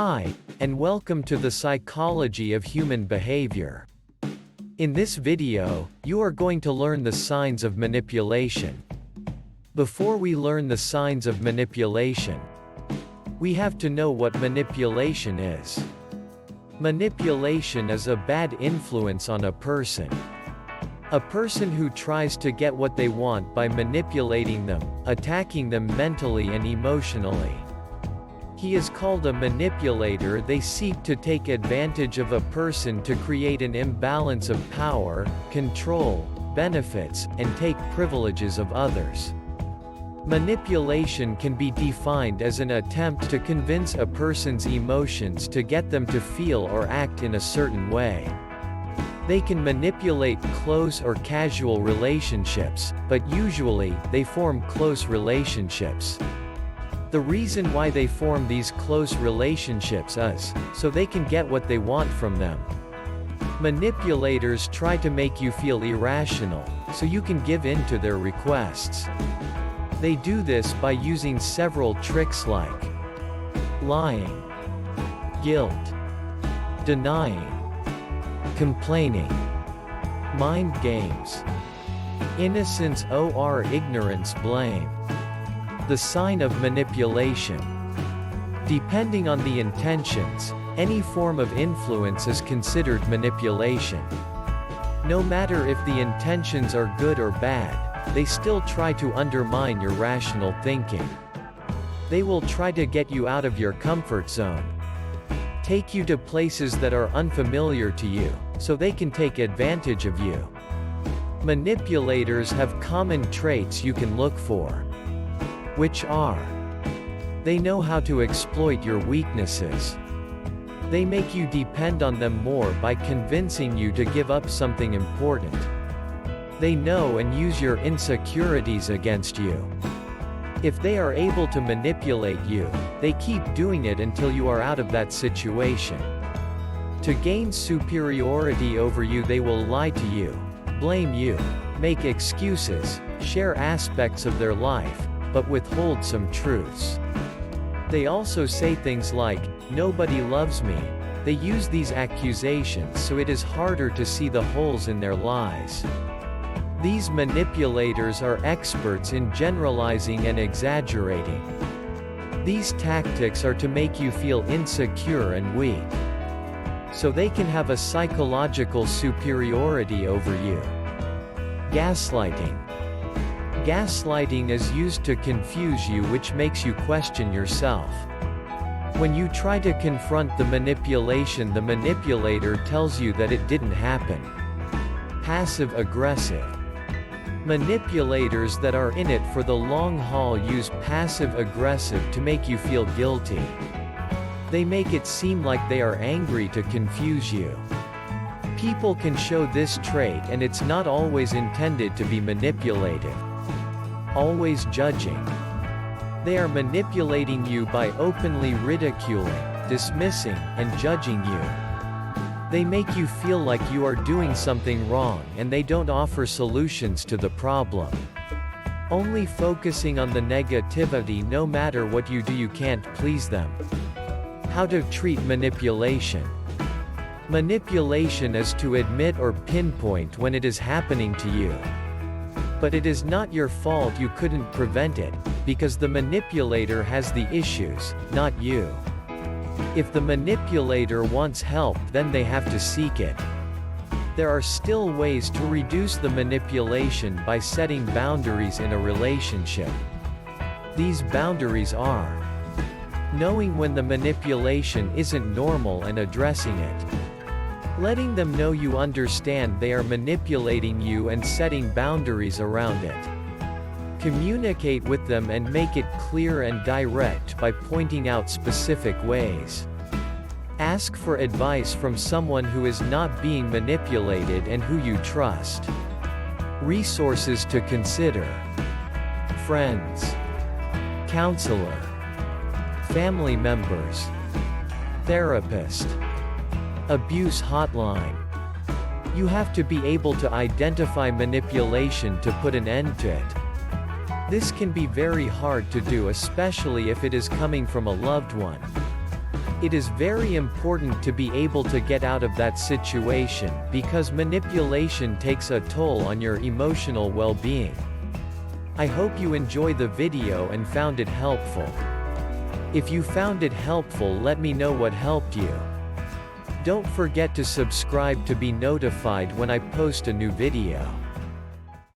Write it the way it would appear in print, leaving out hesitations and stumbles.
Hi, and welcome to the psychology of human behavior. In this video, you are going to learn the signs of manipulation. Before we learn the signs of manipulation, we have to know what manipulation is. Manipulation is a bad influence on a person. A person who tries to get what they want by manipulating them, attacking them mentally and emotionally. He is called a manipulator. They seek to take advantage of a person to create an imbalance of power, control, benefits, and take privileges of others. Manipulation can be defined as an attempt to convince a person's emotions to get them to feel or act in a certain way. They can manipulate close or casual relationships, but usually, they form close relationships. The reason why they form these close relationships is so they can get what they want from them. Manipulators try to make you feel irrational, so you can give in to their requests. They do this by using several tricks like lying, guilt, denying, complaining, mind games, innocence or ignorance, blame. The sign of manipulation. Depending on the intentions, any form of influence is considered manipulation. No matter if the intentions are good or bad, they still try to undermine your rational thinking. They will try to get you out of your comfort zone, take you to places that are unfamiliar to you, so they can take advantage of you. Manipulators have common traits you can look for, which are: they know how to exploit your weaknesses. They make you depend on them more by convincing you to give up something important. They know and use your insecurities against you. If they are able to manipulate you, they keep doing it until you are out of that situation. To gain superiority over you, they will lie to you, blame you, make excuses, share aspects of their life, but withhold some truths. They also say things like, "Nobody loves me." They use these accusations so it is harder to see the holes in their lies. These manipulators are experts in generalizing and exaggerating. These tactics are to make you feel insecure and weak, so they can have a psychological superiority over you. Gaslighting. Gaslighting is used to confuse you, which makes you question yourself. When you try to confront the manipulation, the manipulator tells you that it didn't happen. Passive-aggressive. Manipulators that are in it for the long haul use passive-aggressive to make you feel guilty. They make it seem like they are angry to confuse you. People can show this trait, and it's not always intended to be manipulative. Always judging. They are manipulating you by openly ridiculing, dismissing, and judging you. They make you feel like you are doing something wrong, and they don't offer solutions to the problem. Only focusing on the negativity. No matter what you do, you can't please them. How to treat manipulation. Manipulation is to admit or pinpoint when it is happening to you. But it is not your fault. You couldn't prevent it, because the manipulator has the issues, not you. If the manipulator wants help, then they have to seek it. There are still ways to reduce the manipulation by setting boundaries in a relationship. These boundaries are: knowing when the manipulation isn't normal and addressing it. Letting them know you understand they are manipulating you and setting boundaries around it. Communicate with them and make it clear and direct by pointing out specific ways. Ask for advice from someone who is not being manipulated and who you trust. Resources to consider: friends, counselor, family members, therapist, abuse hotline. You have to be able to identify manipulation to put an end to it. This can be very hard to do, especially if it is coming from a loved one. It is very important to be able to get out of that situation, because manipulation takes a toll on your emotional well-being. I hope you enjoy the video and found it helpful. If you found it helpful, let me know what helped you. Don't forget to subscribe to be notified when I post a new video.